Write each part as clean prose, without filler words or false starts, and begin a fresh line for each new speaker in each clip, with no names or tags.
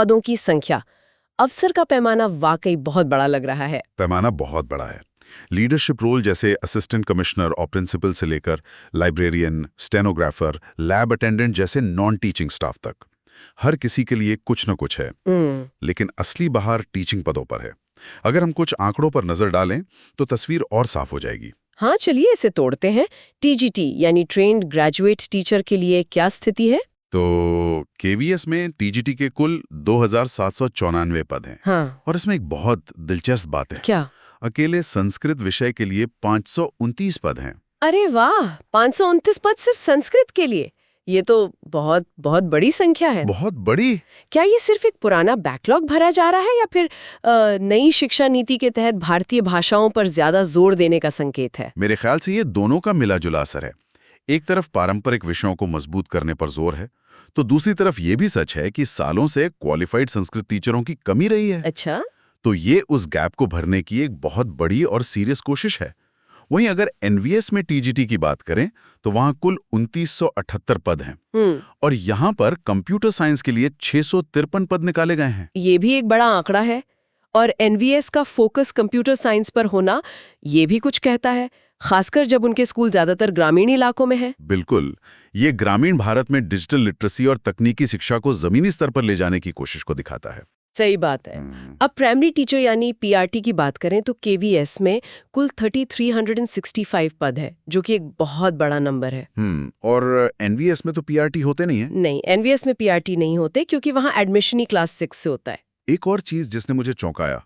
पदों की संख्या, अवसर का पैमाना वाकई बहुत बड़ा लग रहा है।
पैमाना बहुत बड़ा है। लीडरशिप रोल जैसे असिस्टेंट कमिश्नर और प्रिंसिपल से लेकर लाइब्रेरियन, स्टेनोग्राफर, लैब अटेंडेंट जैसे नॉन टीचिंग स्टाफ तक, हर किसी के लिए कुछ न कुछ है। लेकिन असली बहार टीचिंग पदों पर है। अगर हम कुछ आंकड़ों पर नजर डालें तो तस्वीर और साफ हो जाएगी।
हाँ, चलिए इसे तोड़ते हैं। टीजीटी यानी ट्रेन्ड ग्रेजुएट टीचर के लिए क्या स्थिति है?
तो केवीएस में टीजीटी के कुल 2794 पद हैं।
हाँ।
और इसमें एक बहुत दिलचस्प बात है।
क्या?
अकेले संस्कृत विषय के लिए 529 पद हैं।
अरे वाह, 529 पद सिर्फ संस्कृत के लिए। ये तो बहुत बहुत बड़ी संख्या है।
बहुत बड़ी।
क्या ये सिर्फ एक पुराना बैकलॉग भरा जा रहा है या फिर नई शिक्षा नीति के तहत भारतीय भाषाओं पर ज्यादा जोर देने का संकेत है?
मेरे ख्याल से ये दोनों का मिला जुला असर है। एक तरफ पारंपरिक विषयों को मजबूत करने पर जोर है, तो दूसरी तरफ ये भी सच है कि सालों से क्वालिफाइड संस्कृत टीचरों की कमी रही है।
अच्छा।
तो ये उस गैप को भरने की एक बहुत बड़ी और सीरियस कोशिश है। वहीं अगर एनवीएस में टीजीटी की बात करें तो वहां कुल 2978 पद हैं। और यहां पर कंप्यूटर साइंस के लिए 653 पद निकाले गए हैं।
ये भी एक बड़ा आंकड़ा है। और एनवीएस का फोकस कंप्यूटर साइंस पर होना, ये भी कुछ कहता है, खासकर जब उनके स्कूल ज्यादातर ग्रामीण इलाकों में है।
बिल्कुल, ये ग्रामीण भारत में डिजिटल लिटरेसी और तकनीकी शिक्षा को जमीनी स्तर पर ले जाने की कोशिश को दिखाता है।
सही बात है। अब प्राइमरी टीचर यानी पीआरटी की बात करें तो केवीएस में कुल 3365 पद है, जो कि एक बहुत बड़ा नंबर है।
और एनवीएस में तो पीआरटी होते नहीं है।
नहीं, एनवीएस में पीआरटी नहीं होते क्योंकि वहाँ एडमिशन ही क्लास 6 से होता है।
एक और चीज जिसने मुझे चौंकाया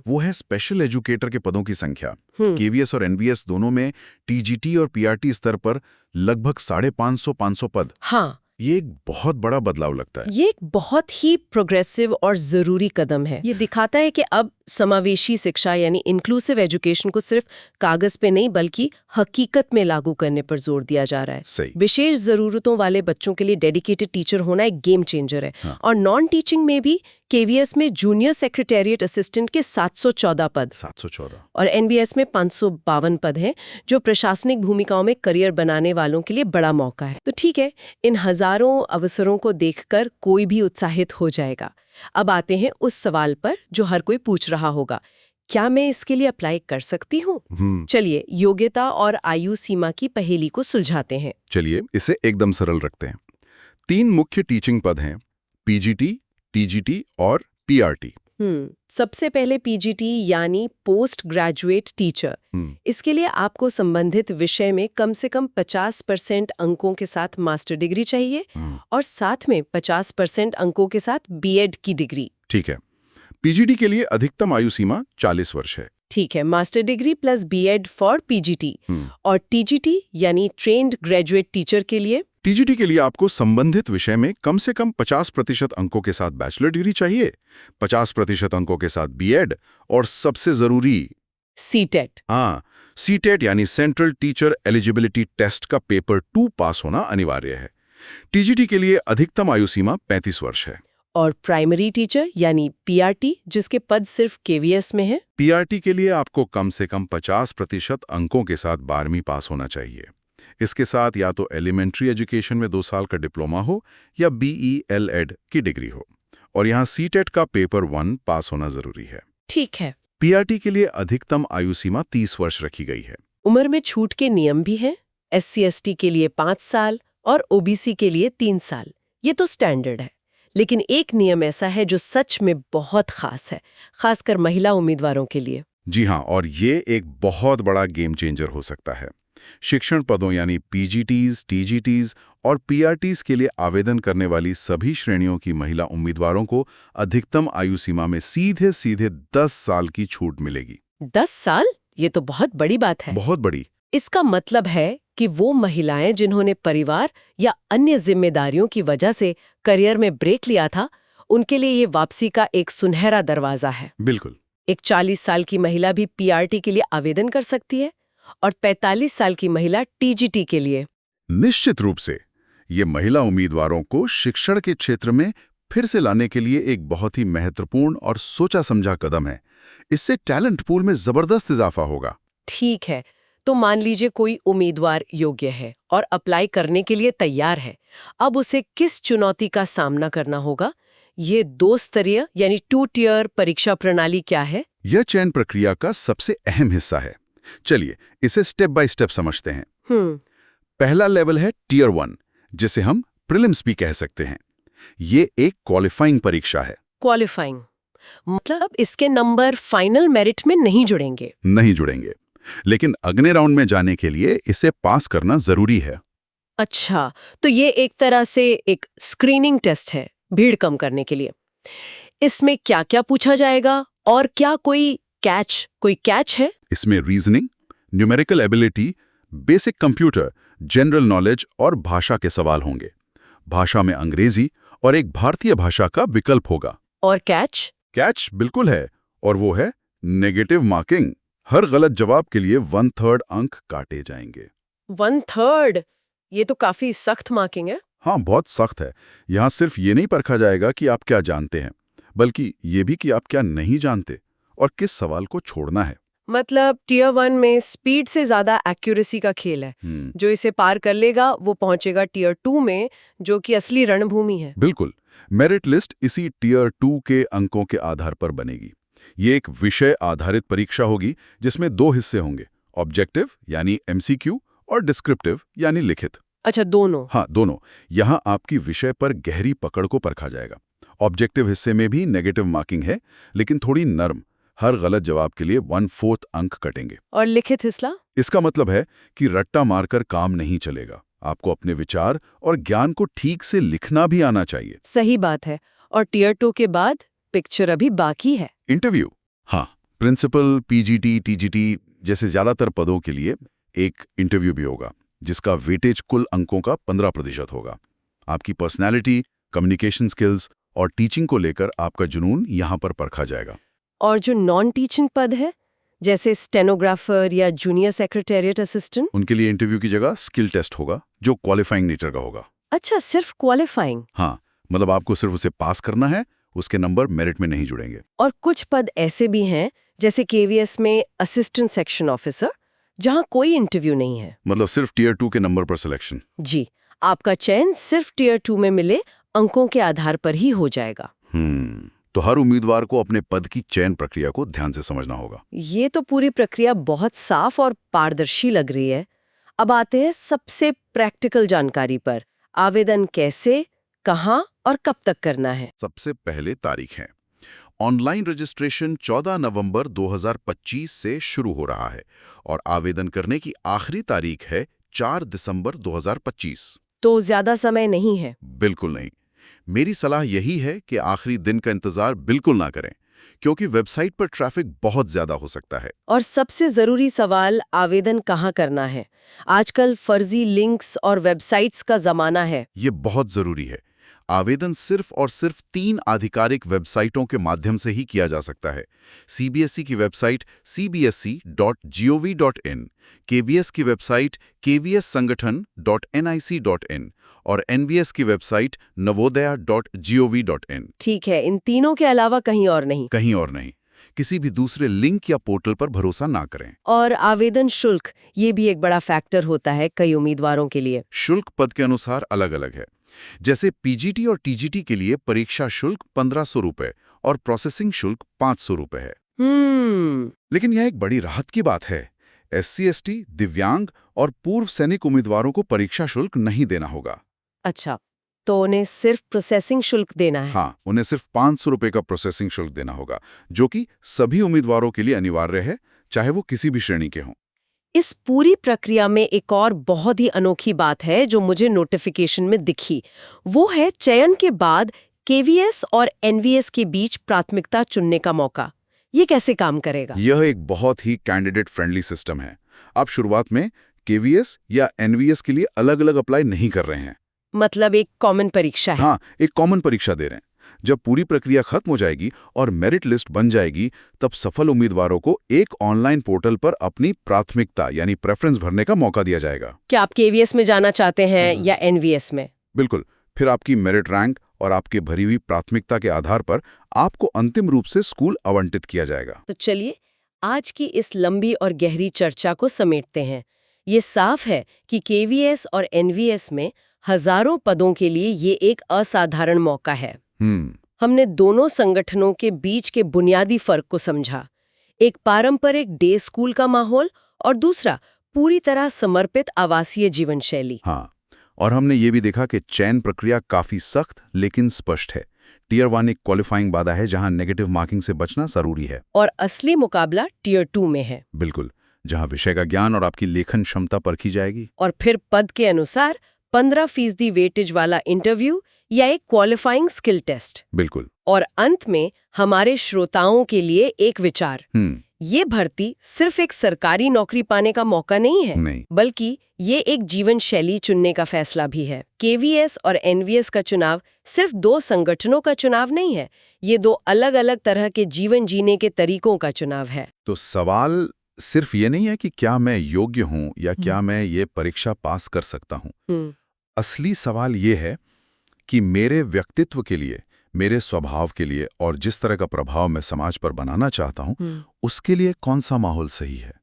वो है स्पेशल एजुकेटर के पदों की संख्या। केवीएस और एनवीएस दोनों में टीजीटी और पीआरटी स्तर पर लगभग 550 पद।
हाँ,
ये एक बहुत बड़ा बदलाव लगता है।
ये एक बहुत ही प्रोग्रेसिव और जरूरी कदम है। ये दिखाता है कि अब समावेशी शिक्षा यानी इंक्लूसिव एजुकेशन को सिर्फ कागज पे नहीं बल्कि हकीकत में लागू करने पर जोर दिया जा रहा है।
सही।
विशेष जरूरतों वाले बच्चों के लिए डेडिकेटेड टीचर होना एक गेम चेंजर है।
हाँ।
और नॉन टीचिंग में भी केवीएस में जूनियर सेक्रेटेरिएट असिस्टेंट के 714 पद
714
और एनवीएस में 552 पद हैं, जो प्रशासनिक भूमिकाओं में करियर बनाने वालों के लिए बड़ा मौका है। तो ठीक है, इन हजारों अवसरों को देखकर कोई भी उत्साहित हो जाएगा। अब आते हैं उस सवाल पर जो हर कोई पूछ रहा होगा, क्या मैं इसके लिए अप्लाई कर सकती हूँ? चलिए योग्यता और आयु सीमा की पहेली को सुलझाते हैं।
चलिए इसे एकदम सरल रखते हैं। 3 मुख्य टीचिंग पद हैं, पीजीटी, टीजीटी और पीआरटी।
सबसे पहले पीजीटी यानी पोस्ट ग्रेजुएट टीचर। इसके लिए आपको संबंधित विषय में कम से कम 50% अंकों के साथ मास्टर डिग्री चाहिए और साथ में 50% अंकों के साथ बीएड की डिग्री।
ठीक है। पीजीटी के लिए अधिकतम आयु सीमा 40 वर्ष है।
ठीक है, master degree plus BEd for PGT. और टीजीटी यानी ट्रेन्ड ग्रेजुएट टीचर के लिए?
टीजीटी के लिए आपको संबंधित विषय में कम से कम 50% अंकों के साथ बैचलर डिग्री चाहिए, 50% अंकों के साथ बीएड और सबसे जरूरी
सीटेट।
हाँ, सीटेट यानी सेंट्रल टीचर एलिजिबिलिटी टेस्ट का पेपर 2 पास होना अनिवार्य है। टीजीटी के लिए अधिकतम आयु सीमा 35 वर्ष है।
और प्राइमरी टीचर यानी पीआरटी, जिसके पद सिर्फ केवीएस में है?
पीआरटी के लिए आपको कम से कम 50% अंकों के साथ 12वीं पास होना चाहिए। इसके साथ या तो एलिमेंट्री एजुकेशन में 2 साल का डिप्लोमा हो या बीईएलएड की डिग्री हो। और यहाँ सीटेट का पेपर 1 पास होना जरूरी है।
ठीक है।
पीआरटी के लिए अधिकतम आयु सीमा 30 वर्ष रखी गई है।
उम्र में छूट के नियम भी हैं। एससी/एसटी के लिए 5 साल और ओबीसी के लिए 3 साल। ये तो स्टैंडर्ड है। लेकिन एक नियम ऐसा है जो सच में बहुत खास है, खासकर महिला उम्मीदवारों के लिए।
जी हाँ, और ये एक बहुत बड़ा गेम चेंजर हो सकता है। शिक्षण पदों यानी पीजीटीज, टीजीटीज और पीआरटीज के लिए आवेदन करने वाली सभी श्रेणियों की महिला उम्मीदवारों को अधिकतम आयु सीमा में सीधे सीधे 10 साल की छूट मिलेगी।
10 साल? ये तो बहुत बड़ी बात है।
बहुत बड़ी।
इसका मतलब है कि वो महिलाएं जिन्होंने परिवार या अन्य जिम्मेदारियों की वजह से करियर में ब्रेक लिया था, उनके लिए ये वापसी का एक सुनहरा दरवाजा है।
बिल्कुल।
एक 40 साल की महिला भी पीआरटी के लिए आवेदन कर सकती है और 45 साल की महिला टीजीटी के लिए।
निश्चित रूप से ये महिला उम्मीदवारों को शिक्षण के क्षेत्र में फिर से लाने के लिए एक बहुत ही महत्वपूर्ण और सोचा समझा कदम है। इससे टैलेंट पूल में जबरदस्त इजाफा होगा।
ठीक है, तो मान लीजिए कोई उम्मीदवार योग्य है और अप्लाई करने के लिए तैयार है। अब उसे किस चुनौती का सामना करना होगा, ये 2 स्तरीय यानी 2 टियर परीक्षा प्रणाली क्या है?
यह चयन प्रक्रिया का सबसे अहम हिस्सा है। चलिए इसे स्टेप बाय स्टेप समझते हैं। पहला लेवल है टियर 1, जिसे हम प्रीलिम्स भी कह सकते हैं। ये एक क्वालिफाइंग परीक्षा है।
क्वालिफाइंग मतलब इसके नंबर फाइनल मेरिट में नहीं जुड़ेंगे?
नहीं जुड़ेंगे, लेकिन अगले राउंड में जाने के लिए इसे पास करना जरूरी है।
अच्छा, तो ये एक तरह से एक स्क्रीनिंग टेस्ट है भीड़ कम करने के लिए। इसमें क्या-क्या पूछा जाएगा और क्या कोई कैच है?
इसमें reasoning, numerical ability, basic computer, general knowledge और भाषा के सवाल होंगे। भाषा में अंग्रेजी और एक भारतीय भाषा का विकल्प होगा।
और कैच?
कैच बिल्कुल है, और वो है नेगेटिव मार्किंग। हर गलत जवाब के लिए 1/3 अंक काटे जाएंगे।
1/3? ये तो काफी सख्त मार्किंग है।
हाँ, बहुत सख्त है। यहाँ सिर्फ ये नहीं परखा जाएगा कि आप क्या जानते हैं, बल्कि ये भी कि आप क्या नहीं जानते और किस सवाल को छोड़ना है।
मतलब टियर 1 में स्पीड से ज्यादा एक्यूरेसी का खेल है। जो इसे पार कर लेगा वो पहुंचेगा टियर 2 में, जो कि असली रणभूमि है।
बिल्कुल। मेरिट लिस्ट इसी टियर 2 के अंकों के आधार पर बनेगी। ये एक विषय आधारित परीक्षा होगी जिसमें 2 हिस्से होंगे, ऑब्जेक्टिव यानी MCQ और डिस्क्रिप्टिव यानी लिखित।
अच्छा, दोनों?
हाँ, दोनों। यहाँ आपकी विषय पर गहरी पकड़ को परखा जाएगा। ऑब्जेक्टिव हिस्से में भी नेगेटिव मार्किंग है, लेकिन थोड़ी नर्म। हर गलत जवाब के लिए 1/4 अंक कटेंगे।
और लिखित हिस्सा?
इसका मतलब है कि रट्टा मारकर काम नहीं चलेगा। आपको अपने विचार और ज्ञान को ठीक से लिखना भी आना चाहिए।
सही बात है। और टियर 2 के बाद पिक्चर अभी बाकी है।
इंटरव्यू? हाँ, प्रिंसिपल, PGT, TGT जैसे ज्यादातर पदों के लिए एक इंटरव्यू भी होगा, जिसका वेटेज कुल अंकों का 15% होगा। आपकी पर्सनैलिटी, कम्युनिकेशन स्किल्स और टीचिंग को लेकर आपका जुनून यहाँ पर परखा जाएगा।
और जो नॉन टीचिंग पद है, जैसे स्टेनोग्राफर या जूनियर सेक्रेटेरिएट असिस्टेंट,
उनके लिए इंटरव्यू की जगह स्किल टेस्ट होगा, जो क्वालिफाइंग नेचर का होगा।
अच्छा, सिर्फ क्वालिफाइंग?
हाँ, मतलब आपको सिर्फ उसे पास करना है, उसके नंबर मेरिट में नहीं जुड़ेंगे।
और कुछ पद ऐसे भी हैं, जैसे KVS में असिस्टेंट सेक्शन ऑफिसर, जहां कोई इंटरव्यू नहीं है।
मतलब सिर्फ टियर 2 के नंबर पर सिलेक्शन।
जी, आपका चयन सिर्फ टियर 2 में मिले अंकों के आधार पर ही हो जाएगा।
तो हर उम्मीदवार को अपने पद की चयन प्रक्रिया को ध्यान से समझना होगा।
ये तो पूरी प्रक्रिया बहुत साफ और पारदर्शी लग रही है। अब आते हैं सबसे प्रैक्टिकल जानकारी पर। आवेदन कैसे, कहां और कब तक करना है?
सबसे पहले तारीख है। ऑनलाइन रजिस्ट्रेशन 14 नवंबर 2025 से शुरू हो रहा है और आवेदन करने की आखिरी तारीख है 4 दिसंबर 2025।
तो ज्यादा समय नहीं है।
बिल्कुल नहीं। मेरी सलाह यही है कि आखिरी दिन का इंतजार बिल्कुल ना करें, क्योंकि वेबसाइट पर ट्रैफिक बहुत ज्यादा हो सकता है।
और सबसे जरूरी सवाल, आवेदन कहाँ करना है? आजकल फर्जी लिंक्स और वेबसाइट्स का जमाना है।
ये बहुत जरूरी है। आवेदन सिर्फ और सिर्फ 3 आधिकारिक वेबसाइटों के माध्यम से ही किया जा सकता है। CBSE की वेबसाइट cbse.gov.in, KVS की वेबसाइट kvssangathan.nic.in और NVS की वेबसाइट navodaya.gov.in।
ठीक है, इन तीनों के अलावा कहीं और नहीं?
कहीं और नहीं। किसी भी दूसरे लिंक या पोर्टल पर भरोसा ना करें।
और आवेदन शुल्क, ये भी एक बड़ा फैक्टर होता है कई उम्मीदवारों के लिए।
शुल्क पद के अनुसार अलग-अलग है। जैसे PGT और TGT के लिए परीक्षा शुल्क 1500 रुपए और प्रोसेसिंग शुल्क 500 रुपए है। लेकिन यह एक बड़ी राहत की बात है। SC, ST, दिव्यांग और पूर्व सैनिक उम्मीदवारों को परीक्षा शुल्क नहीं देना होगा।
अच्छा, तो उन्हें सिर्फ प्रोसेसिंग शुल्क देना है?
हाँ, उन्हें सिर्फ 500 रुपए का प्रोसेसिंग शुल्क देना होगा, जो कि सभी उम्मीदवारों के लिए अनिवार्य है, चाहे वो किसी भी श्रेणी के हों।
इस पूरी प्रक्रिया में एक और बहुत ही अनोखी बात है जो मुझे नोटिफिकेशन में दिखी। वो है चयन के बाद KVS और NVS के बीच प्राथमिकता चुनने का मौका। ये कैसे काम करेगा?
यह एक बहुत ही कैंडिडेट फ्रेंडली सिस्टम है। आप शुरुआत में KVS या NVS के लिए अलग-अलग अप्लाई नहीं कर रहे हैं।
मतलब एक कॉमन परीक्षा है?
हाँ, एक कॉमन परीक्षा दे रहे हैं। जब पूरी प्रक्रिया खत्म हो जाएगी और मेरिट लिस्ट बन जाएगी, तब सफल उम्मीदवारों को एक ऑनलाइन पोर्टल पर अपनी प्राथमिकता यानी प्रेफरेंस भरने का मौका दिया जाएगा।
क्या आप KVS में जाना चाहते हैं या NVS में?
बिल्कुल। फिर आपकी मेरिट रैंक और आपके भरी हुई प्राथमिकता के आधार पर आपको अंतिम रूप से स्कूल आवंटित किया जाएगा।
तो चलिए आज की इस लंबी और गहरी चर्चा को समेटते हैं। ये साफ है कि KVS और NVS में हजारों पदों के लिए ये एक असाधारण मौका है। हमने दोनों संगठनों के बीच के बुनियादी फर्क को समझा। एक पारंपरिक डे स्कूल का माहौल और दूसरा पूरी तरह समर्पित आवासीय जीवन शैली।
हाँ, और हमने ये भी देखा कि चयन प्रक्रिया काफी सख्त लेकिन स्पष्ट है। टियर 1 एक क्वालिफाइंग बाधा है जहां नेगेटिव मार्किंग से बचना जरूरी है।
और असली मुकाबला टियर 2 में है।
बिल्कुल, जहां विषय का ज्ञान और आपकी लेखन क्षमता परखी जाएगी।
और फिर पद के अनुसार 15% वेटेज वाला इंटरव्यू या एक क्वालिफाइंग स्किल टेस्ट।
बिल्कुल।
और अंत में हमारे श्रोताओं के लिए एक विचार। ये भर्ती सिर्फ एक सरकारी नौकरी पाने का मौका नहीं है,
नहीं।
बल्कि ये एक जीवन शैली चुनने का फैसला भी है। केवीएस और एनवीएस का चुनाव सिर्फ दो संगठनों का चुनाव नहीं है, ये दो अलग-अलग तरह के जीवन जीने के तरीकों का चुनाव है।
तो सवाल सिर्फ ये नहीं है कि क्या मैं योग्य हूं या क्या मैं ये परीक्षा पास कर सकता हूं। असली सवाल ये है कि मेरे व्यक्तित्व के लिए, मेरे स्वभाव के लिए और जिस तरह का प्रभाव मैं समाज पर बनाना चाहता हूं, उसके लिए कौन सा माहौल सही है।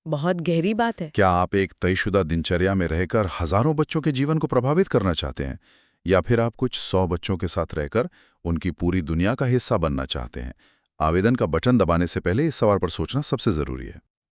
बहुत गहरी बात है।
क्या आप एक तयशुदा दिनचर्या में रहकर हजारों बच्चों के जीवन को प्रभावित करना चाहते हैं, या फिर आप कुछ 100 बच्चों के साथ रहकर उनकी पूरी दुनिया का हिस्सा बनना चाहते हैं? आवेदन का बटन दबाने से पहले इस सवाल पर सोचना सबसे जरूरी है।